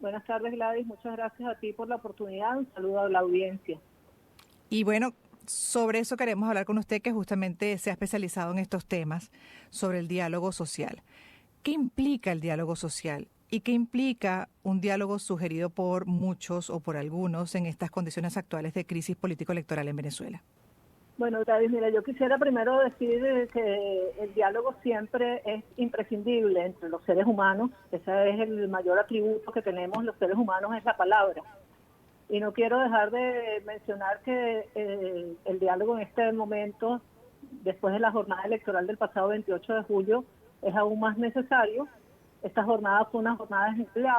Buenas tardes, Gladys. Muchas gracias a ti por la oportunidad. Un saludo a la audiencia. Y bueno, sobre eso queremos hablar con usted, que justamente se ha especializado en estos temas, sobre el diálogo social. ¿Qué implica el diálogo social? ¿Y qué implica un diálogo sugerido por muchos o por algunos en estas condiciones actuales de crisis político-electoral en Venezuela? Bueno, Gladys, mira, yo quisiera primero decir que el diálogo siempre es imprescindible entre los seres humanos. Ese es el mayor atributo que tenemos los seres humanos, es la palabra. Y no quiero dejar de mencionar que el diálogo en este momento, después de la jornada electoral del pasado 28 de julio, es aún más necesario. Esta jornada fue una jornada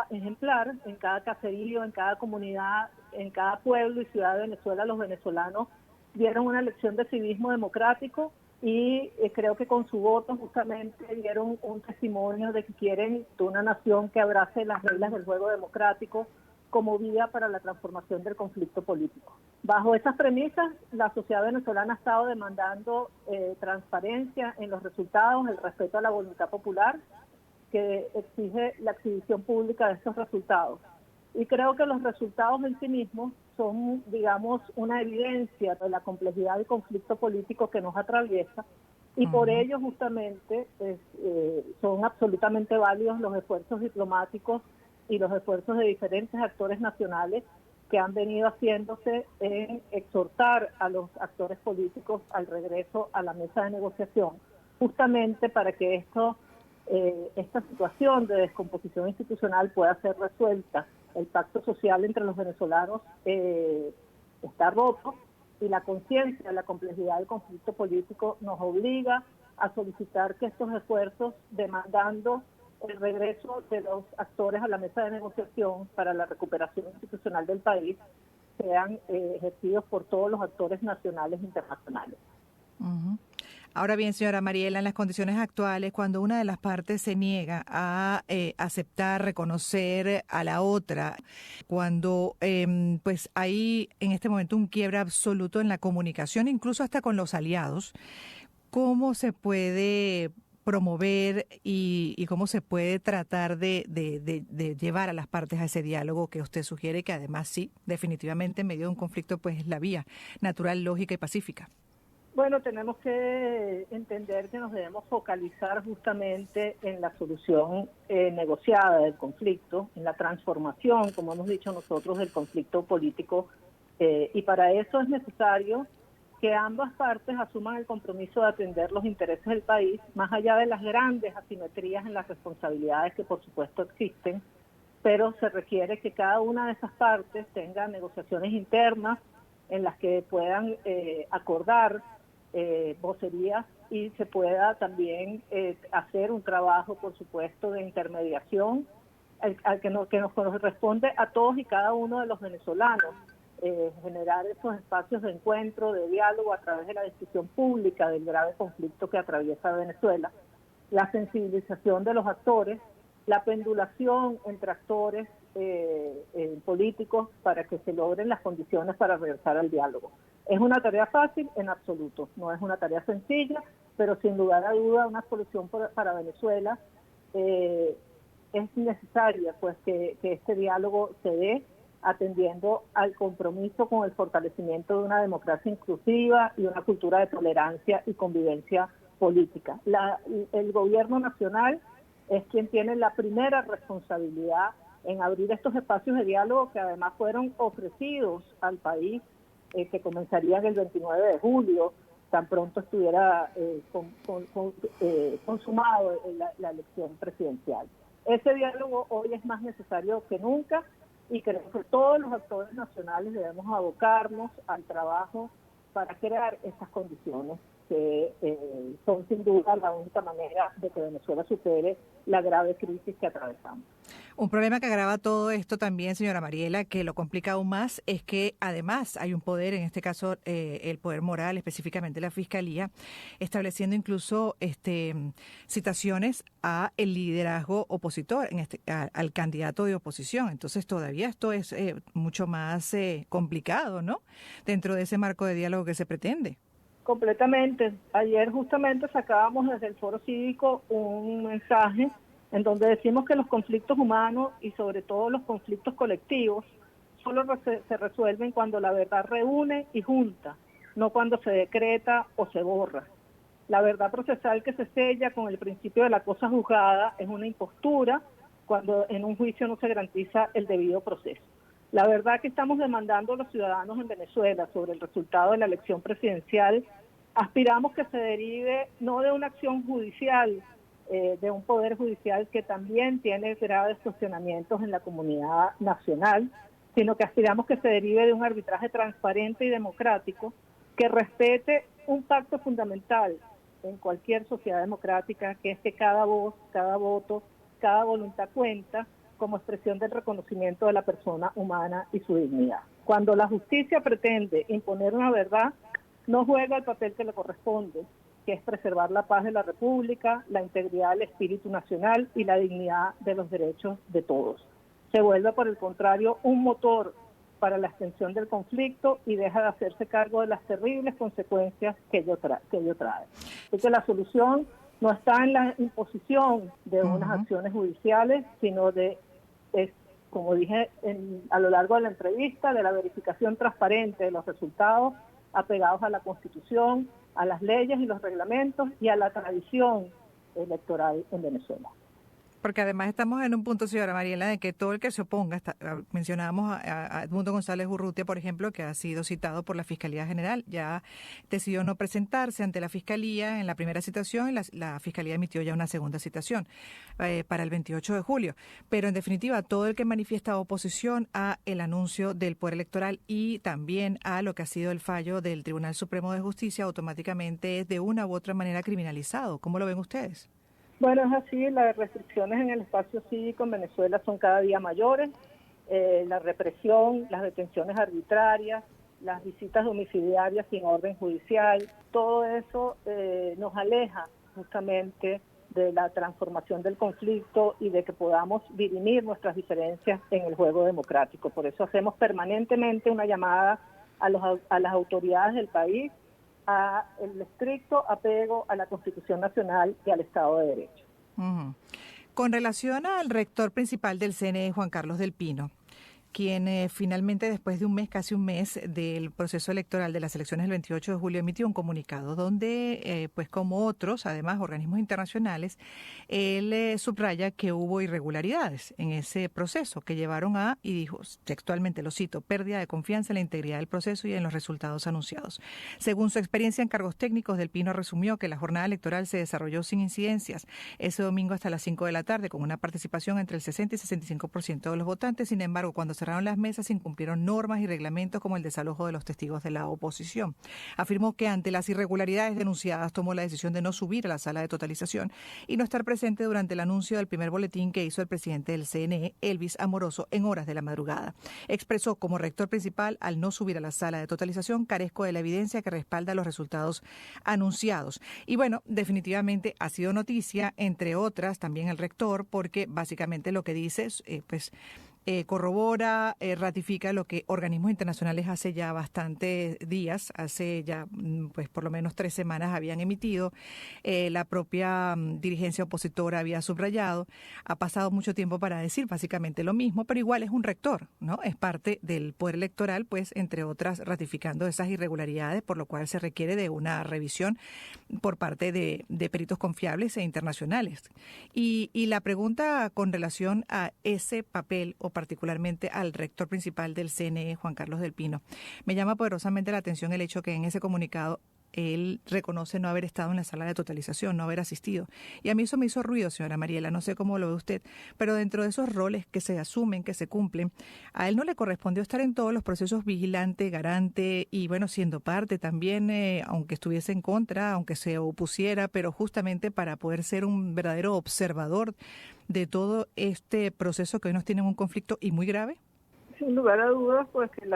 ejemplar en cada caserío, en cada comunidad, en cada pueblo y ciudad de Venezuela. Los venezolanos dieron una lección de civismo democrático y creo que con su voto justamente dieron un testimonio de que quieren de una nación que abrace las reglas del juego democrático como vía para la transformación del conflicto político. Bajo esas premisas, la sociedad venezolana ha estado demandando transparencia en los resultados, el respeto a la voluntad popular, que exige la exhibición pública de estos resultados. Y creo que los resultados en sí mismos son, digamos, una evidencia de la complejidad del conflicto político que nos atraviesa, y por ello justamente son absolutamente válidos los esfuerzos diplomáticos y los esfuerzos de diferentes actores nacionales que han venido haciéndose en exhortar a los actores políticos al regreso a la mesa de negociación, justamente para que esta situación de descomposición institucional pueda ser resuelta. El pacto social entre los venezolanos está roto y la conciencia de la complejidad del conflicto político nos obliga a solicitar que estos esfuerzos, demandando el regreso de los actores a la mesa de negociación para la recuperación institucional del país, sean ejercidos por todos los actores nacionales e internacionales. Uh-huh. Ahora bien, señora Mariela, en las condiciones actuales, cuando una de las partes se niega a aceptar, reconocer a la otra, cuando pues hay en este momento un quiebre absoluto en la comunicación, incluso hasta con los aliados, ¿cómo se puede promover y cómo se puede tratar de llevar a las partes a ese diálogo que usted sugiere, que además sí, definitivamente en medio de un conflicto pues es la vía natural, lógica y pacífica? Bueno, tenemos que entender que nos debemos focalizar justamente en la solución negociada del conflicto, en la transformación, como hemos dicho nosotros, del conflicto político, y para eso es necesario que ambas partes asuman el compromiso de atender los intereses del país, más allá de las grandes asimetrías en las responsabilidades que por supuesto existen, pero se requiere que cada una de esas partes tenga negociaciones internas en las que puedan acordar vocerías y se pueda también hacer un trabajo, por supuesto, de intermediación al que nos corresponde a todos y cada uno de los venezolanos, generar esos espacios de encuentro, de diálogo a través de la discusión pública del grave conflicto que atraviesa Venezuela, la sensibilización de los actores, la pendulación entre actores políticos para que se logren las condiciones para regresar al diálogo. ¿Es una tarea fácil? En absoluto. No es una tarea sencilla, pero sin lugar a duda una solución para Venezuela es necesaria, pues que este diálogo se dé atendiendo al compromiso con el fortalecimiento de una democracia inclusiva y una cultura de tolerancia y convivencia política. El gobierno nacional es quien tiene la primera responsabilidad en abrir estos espacios de diálogo que además fueron ofrecidos al país, que comenzarían el 29 de julio, tan pronto estuviera consumado la elección presidencial. Ese diálogo hoy es más necesario que nunca y creo que todos los actores nacionales debemos abocarnos al trabajo para crear estas condiciones que son sin duda la única manera de que Venezuela supere la grave crisis que atravesamos. Un problema que agrava todo esto también, señora Mariela, que lo complica aún más, es que además hay un poder, en este caso el poder moral, específicamente la Fiscalía, estableciendo incluso citaciones a el liderazgo opositor, al candidato de oposición. Entonces todavía esto es mucho más complicado, ¿no? Dentro de ese marco de diálogo que se pretende. Completamente. Ayer justamente sacábamos desde el Foro Cívico un mensaje en donde decimos que los conflictos humanos y sobre todo los conflictos colectivos solo se resuelven cuando la verdad reúne y junta, no cuando se decreta o se borra. La verdad procesal que se sella con el principio de la cosa juzgada es una impostura cuando en un juicio no se garantiza el debido proceso. La verdad que estamos demandando los ciudadanos en Venezuela sobre el resultado de la elección presidencial, aspiramos que se derive no de una acción judicial, de un poder judicial que también tiene graves cuestionamientos en la comunidad nacional, sino que aspiramos que se derive de un arbitraje transparente y democrático que respete un pacto fundamental en cualquier sociedad democrática, que es que cada voz, cada voto, cada voluntad cuenta como expresión del reconocimiento de la persona humana y su dignidad. Cuando la justicia pretende imponer una verdad, no juega el papel que le corresponde, que es preservar la paz de la República, la integridad del espíritu nacional y la dignidad de los derechos de todos. Se vuelve, por el contrario, un motor para la extensión del conflicto y deja de hacerse cargo de las terribles consecuencias que ello trae. Así que la solución no está en la imposición de unas acciones judiciales, sino como dije a lo largo de la entrevista, de la verificación transparente de los resultados apegados a la Constitución, a las leyes y los reglamentos y a la tradición electoral en Venezuela. Porque además estamos en un punto, señora Mariela, de que todo el que se oponga, mencionábamos a Edmundo González Urrutia, por ejemplo, que ha sido citado por la Fiscalía General, ya decidió no presentarse ante la Fiscalía en la primera citación y la Fiscalía emitió ya una segunda citación para el 28 de julio. Pero en definitiva, todo el que manifiesta oposición a el anuncio del Poder Electoral y también a lo que ha sido el fallo del Tribunal Supremo de Justicia, automáticamente es de una u otra manera criminalizado. ¿Cómo lo ven ustedes? Bueno, es así, las restricciones en el espacio cívico en Venezuela son cada día mayores, la represión, las detenciones arbitrarias, las visitas domiciliarias sin orden judicial, todo eso nos aleja justamente de la transformación del conflicto y de que podamos dirimir nuestras diferencias en el juego democrático. Por eso hacemos permanentemente una llamada a las autoridades del país a el estricto apego a la Constitución Nacional y al Estado de Derecho. Con relación al rector principal del CNE, Juan Carlos del Pino, quien finalmente después de un mes, casi un mes del proceso electoral de las elecciones del 28 de julio emitió un comunicado donde, pues como otros, además organismos internacionales, él subraya que hubo irregularidades en ese proceso que llevaron a, y dijo textualmente, lo cito, pérdida de confianza en la integridad del proceso y en los resultados anunciados. Según su experiencia en cargos técnicos, del Pino resumió que la jornada electoral se desarrolló sin incidencias ese domingo hasta las 5 de la tarde, con una participación entre el 60 y 65% de los votantes. Sin embargo, cuando cerraron las mesas, incumplieron normas y reglamentos como el desalojo de los testigos de la oposición. Afirmó que ante las irregularidades denunciadas tomó la decisión de no subir a la sala de totalización y no estar presente durante el anuncio del primer boletín que hizo el presidente del CNE, Elvis Amoroso, en horas de la madrugada. Expresó como rector principal, al no subir a la sala de totalización, carezco de la evidencia que respalda los resultados anunciados. Y bueno, definitivamente ha sido noticia, entre otras, también el rector, porque básicamente lo que dice es, corrobora, ratifica lo que organismos internacionales hace ya bastantes días, hace ya pues por lo menos 3 semanas habían emitido, la propia dirigencia opositora había subrayado, ha pasado mucho tiempo para decir básicamente lo mismo, pero igual es un rector, ¿no? Es parte del poder electoral, pues entre otras ratificando esas irregularidades, por lo cual se requiere de una revisión por parte de peritos confiables e internacionales. Y la pregunta con relación a ese papel o particularmente al rector principal del CNE, Juan Carlos del Pino, me llama poderosamente la atención el hecho que en ese comunicado él reconoce no haber estado en la sala de totalización, no haber asistido. Y a mí eso me hizo ruido, señora Mariela, no sé cómo lo ve usted, pero dentro de esos roles que se asumen, que se cumplen, a él no le correspondió estar en todos los procesos vigilante, garante y, bueno, siendo parte también, aunque estuviese en contra, aunque se opusiera, pero justamente para poder ser un verdadero observador de todo este proceso que hoy nos tiene en un conflicto y muy grave. Sin lugar a dudas, pues que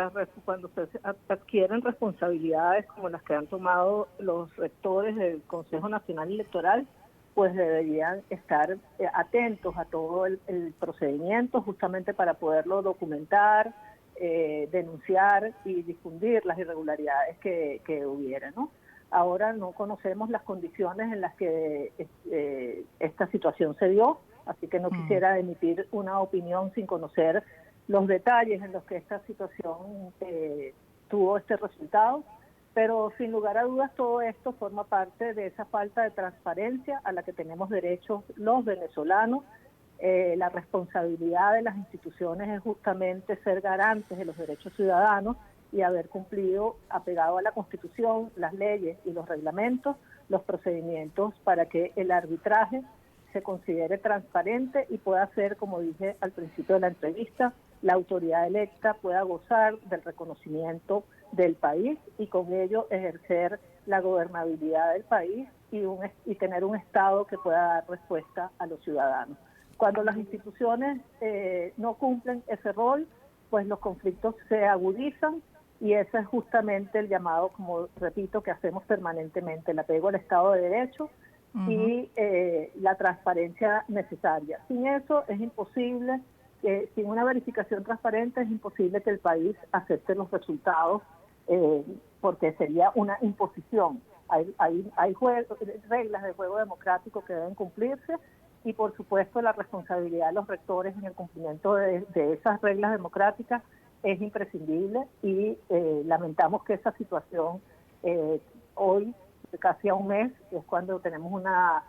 cuando se adquieren responsabilidades como las que han tomado los rectores del Consejo Nacional Electoral, pues deberían estar atentos a todo el procedimiento justamente para poderlo documentar, denunciar y difundir las irregularidades que hubiera, ¿no? Ahora no conocemos las condiciones en las que esta situación se dio. así que no quisiera emitir una opinión sin conocer los detalles en los que esta situación tuvo este resultado, pero sin lugar a dudas todo esto forma parte de esa falta de transparencia a la que tenemos derecho los venezolanos. La responsabilidad de las instituciones es justamente ser garantes de los derechos ciudadanos y haber cumplido, apegado a la Constitución, las leyes y los reglamentos, los procedimientos para que el arbitraje se considere transparente y pueda ser, como dije al principio de la entrevista, la autoridad electa pueda gozar del reconocimiento del país y con ello ejercer la gobernabilidad del país y tener un Estado que pueda dar respuesta a los ciudadanos. Cuando las instituciones no cumplen ese rol, pues los conflictos se agudizan y ese es justamente el llamado, como repito, que hacemos permanentemente, el apego al Estado de Derecho y la transparencia necesaria. Sin eso es imposible, sin una verificación transparente es imposible que el país acepte los resultados porque sería una imposición. Hay reglas de juego democrático que deben cumplirse y por supuesto la responsabilidad de los rectores en el cumplimiento de esas reglas democráticas es imprescindible y lamentamos que esa situación hoy, casi a un mes, es cuando tenemos una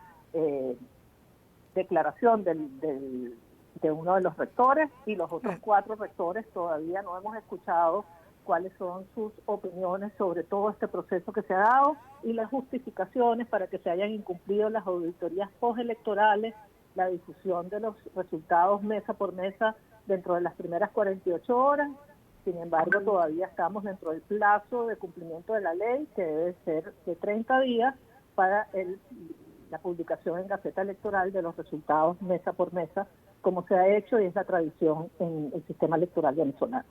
declaración de uno de los rectores y los otros 4 rectores todavía no hemos escuchado cuáles son sus opiniones sobre todo este proceso que se ha dado y las justificaciones para que se hayan incumplido las auditorías postelectorales, la difusión de los resultados mesa por mesa dentro de las primeras 48 horas. Sin embargo, todavía estamos dentro del plazo de cumplimiento de la ley, que debe ser de 30 días para la publicación en Gaceta Electoral de los resultados mesa por mesa, como se ha hecho y es la tradición en el sistema electoral venezolano.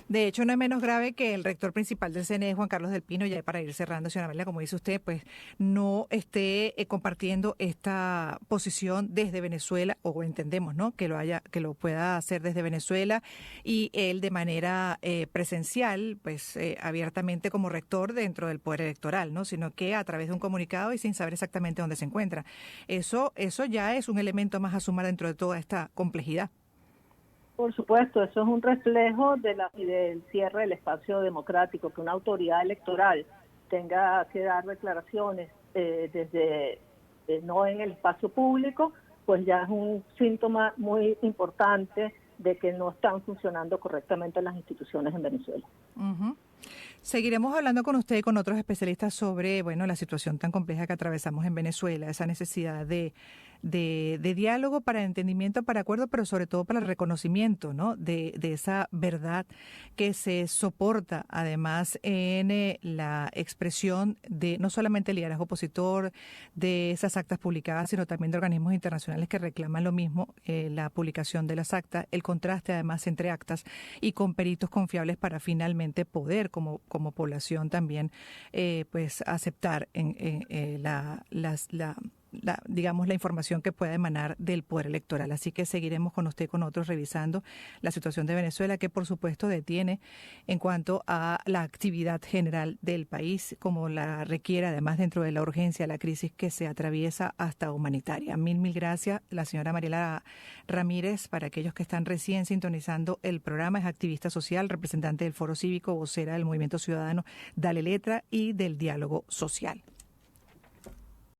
De hecho, no es menos grave que el rector principal del CNE, Juan Carlos del Pino, ya para ir cerrando, señora Amelia, como dice usted, pues no esté compartiendo esta posición desde Venezuela, o entendemos, ¿no?, que lo pueda hacer desde Venezuela y él de manera presencial, pues abiertamente como rector dentro del Poder Electoral, ¿no?, sino que a través de un comunicado y sin saber exactamente dónde se encuentra. Eso ya es un elemento más a sumar dentro de toda esta complejidad. Por supuesto, eso es un reflejo del cierre del espacio democrático, que una autoridad electoral tenga que dar declaraciones no en el espacio público, pues ya es un síntoma muy importante de que no están funcionando correctamente las instituciones en Venezuela. Seguiremos hablando con usted y con otros especialistas sobre, bueno, la situación tan compleja que atravesamos en Venezuela, esa necesidad de diálogo para entendimiento, para acuerdo, pero sobre todo para el reconocimiento, ¿no?, de esa verdad que se soporta además en la expresión de no solamente el liderazgo opositor, de esas actas publicadas, sino también de organismos internacionales que reclaman lo mismo, la publicación de las actas, el contraste además entre actas y con peritos confiables para finalmente poder como población también pues aceptar digamos la información que pueda emanar del poder electoral. Así que seguiremos con usted, con otros, revisando la situación de Venezuela, que por supuesto detiene en cuanto a la actividad general del país, como la requiere además dentro de la urgencia, la crisis que se atraviesa hasta humanitaria. Mil gracias, la señora Mariela Ramírez. Para aquellos que están recién sintonizando el programa, es activista social, representante del Foro Cívico, vocera del Movimiento Ciudadano Dale Letra y del Diálogo Social.